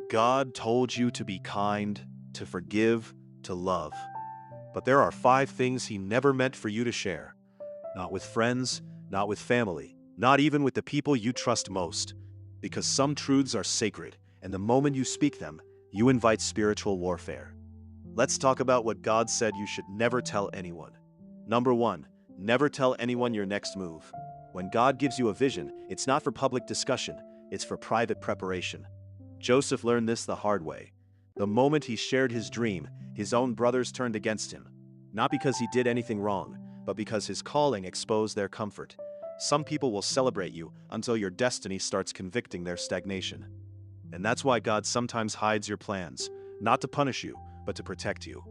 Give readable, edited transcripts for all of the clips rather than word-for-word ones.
God told you to be kind, to forgive, to love. But there are 5 things He never meant for you to share. Not with friends, not with family, not even with the people you trust most. Because some truths are sacred, and the moment you speak them, you invite spiritual warfare. Let's talk about what God said you should never tell anyone. Number 1, never tell anyone your next move. When God gives you a vision, it's not for public discussion, it's for private preparation. Joseph learned this the hard way. The moment he shared his dream, his own brothers turned against him. Not because he did anything wrong, but because his calling exposed their comfort. Some people will celebrate you until your destiny starts convicting their stagnation. And that's why God sometimes hides your plans, not to punish you, but to protect you.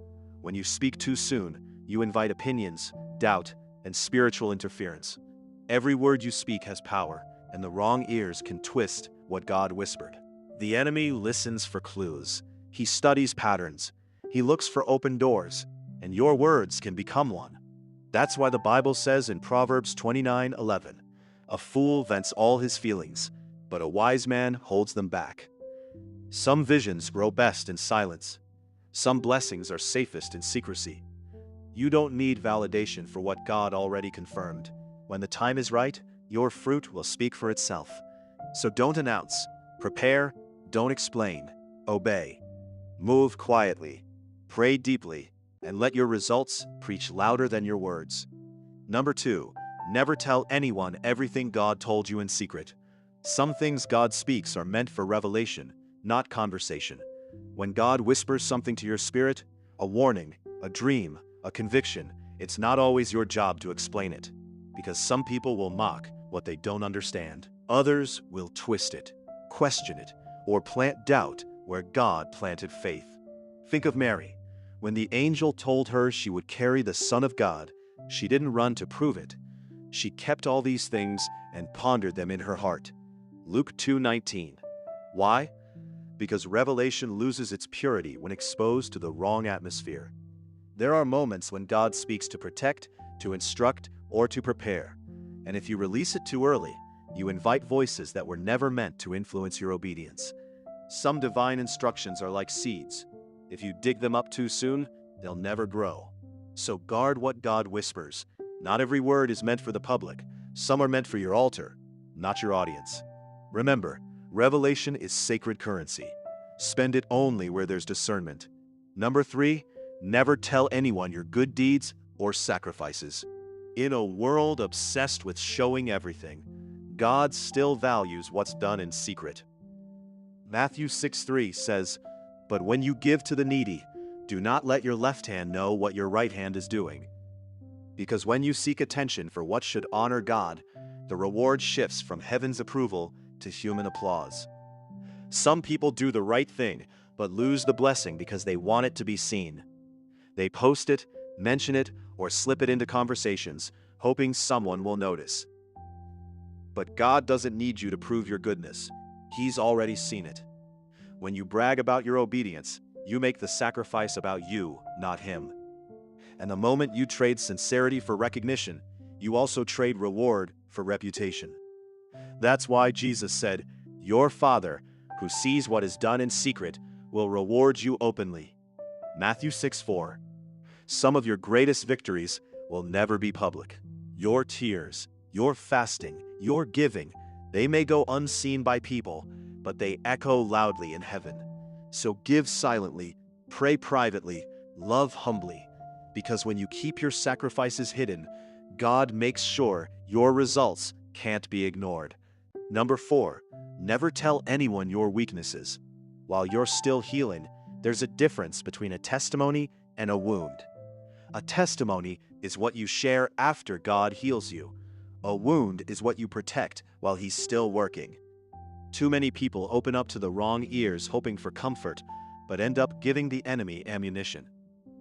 When you speak too soon, you invite opinions, doubt, and spiritual interference. Every word you speak has power, and the wrong ears can twist what God whispered. The enemy listens for clues. He studies patterns. He looks for open doors, and your words can become one. That's why the Bible says in Proverbs 29:11, "A fool vents all his feelings, but a wise man holds them back." Some visions grow best in silence. Some blessings are safest in secrecy. You don't need validation for what God already confirmed. When the time is right, your fruit will speak for itself. So don't announce, prepare, don't explain, obey. Move quietly, pray deeply, and let your results preach louder than your words. Number 2, never tell anyone everything God told you in secret. Some things God speaks are meant for revelation, not conversation. When God whispers something to your spirit, a warning, a dream, a conviction, it's not always your job to explain it. Because some people will mock what they don't understand. Others will twist it, question it, or plant doubt where God planted faith. Think of Mary. When the angel told her she would carry the Son of God, she didn't run to prove it. She kept all these things and pondered them in her heart. Luke 2:19. Why? Because revelation loses its purity when exposed to the wrong atmosphere. There are moments when God speaks to protect, to instruct, or to prepare. And if you release it too early, you invite voices that were never meant to influence your obedience. Some divine instructions are like seeds. If you dig them up too soon, they'll never grow. So guard what God whispers. Not every word is meant for the public. Some are meant for your altar, not your audience. Remember, revelation is sacred currency. Spend it only where there's discernment. Number 3, never tell anyone your good deeds or sacrifices. In a world obsessed with showing everything, God still values what's done in secret. Matthew 6:3 says, "But when you give to the needy, do not let your left hand know what your right hand is doing." Because when you seek attention for what should honor God, the reward shifts from heaven's approval to human applause. Some people do the right thing, but lose the blessing because they want it to be seen. They post it, mention it, or slip it into conversations, hoping someone will notice. But God doesn't need you to prove your goodness. He's already seen it. When you brag about your obedience, you make the sacrifice about you, not Him. And the moment you trade sincerity for recognition, you also trade reward for reputation. That's why Jesus said, "Your Father, who sees what is done in secret, will reward you openly." Matthew 6:4. Some of your greatest victories will never be public. Your tears, your fasting, your giving, they may go unseen by people, but they echo loudly in heaven. So give silently, pray privately, love humbly, because when you keep your sacrifices hidden, God makes sure your results can't be ignored. Number 4, never tell anyone your weaknesses. While you're still healing, there's a difference between a testimony and a wound. A testimony is what you share after God heals you. A wound is what you protect while He's still working. Too many people open up to the wrong ears hoping for comfort, but end up giving the enemy ammunition.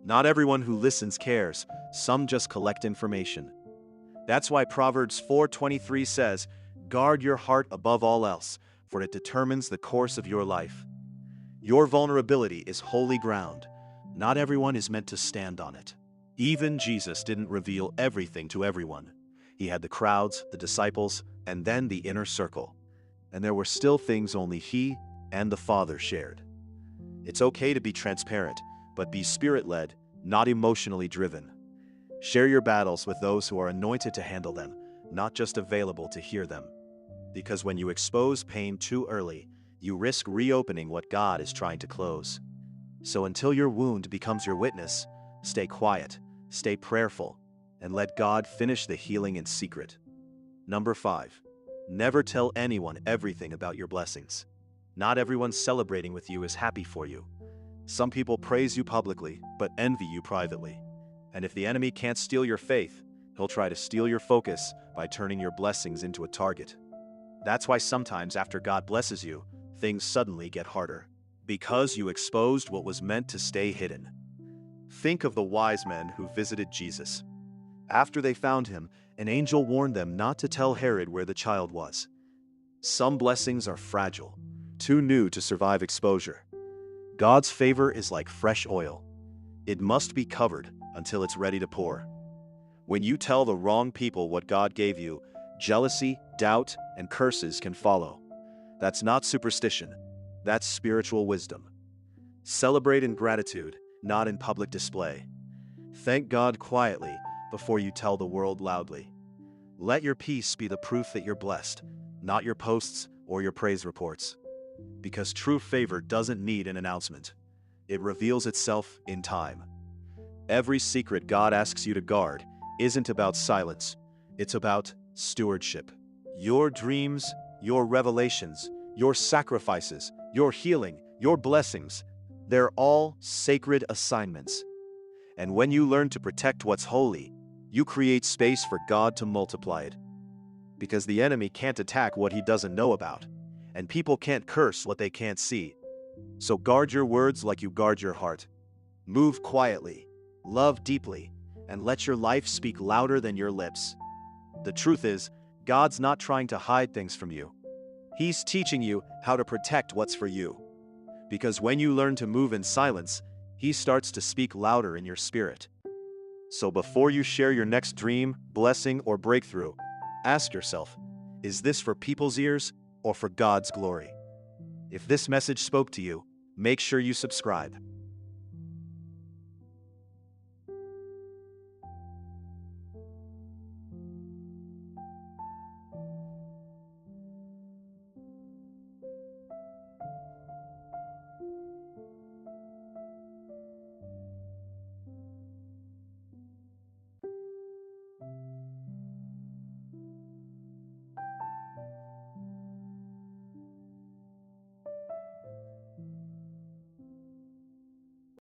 Not everyone who listens cares, some just collect information. That's why Proverbs 4:23 says, "Guard your heart above all else, for it determines the course of your life." Your vulnerability is holy ground. Not everyone is meant to stand on it. Even Jesus didn't reveal everything to everyone. He had the crowds, the disciples, and then the inner circle. And there were still things only He and the Father shared. It's okay to be transparent, but be spirit-led, not emotionally driven. Share your battles with those who are anointed to handle them, not just available to hear them. Because when you expose pain too early, you risk reopening what God is trying to close. So until your wound becomes your witness, stay quiet, stay prayerful, and let God finish the healing in secret. Number 5. Never tell anyone everything about your blessings. Not everyone celebrating with you is happy for you. Some people praise you publicly, but envy you privately. And if the enemy can't steal your faith, he'll try to steal your focus by turning your blessings into a target. That's why sometimes after God blesses you, things suddenly get harder. Because you exposed what was meant to stay hidden. Think of the wise men who visited Jesus. After they found him, an angel warned them not to tell Herod where the child was. Some blessings are fragile, too new to survive exposure. God's favor is like fresh oil. It must be covered until it's ready to pour. When you tell the wrong people what God gave you, jealousy, doubt, and curses can follow. That's not superstition. That's spiritual wisdom. Celebrate in gratitude, not in public display. Thank God quietly before you tell the world loudly. Let your peace be the proof that you're blessed, not your posts or your praise reports. Because true favor doesn't need an announcement. It reveals itself in time. Every secret God asks you to guard isn't about silence. It's about stewardship. Your dreams, your revelations, your sacrifices, your healing, your blessings, they're all sacred assignments. And when you learn to protect what's holy, you create space for God to multiply it. Because the enemy can't attack what he doesn't know about, and people can't curse what they can't see. So guard your words like you guard your heart. Move quietly, love deeply, and let your life speak louder than your lips. The truth is, God's not trying to hide things from you. He's teaching you how to protect what's for you. Because when you learn to move in silence, He starts to speak louder in your spirit. So before you share your next dream, blessing, or breakthrough, ask yourself, is this for people's ears or for God's glory? If this message spoke to you, make sure you subscribe.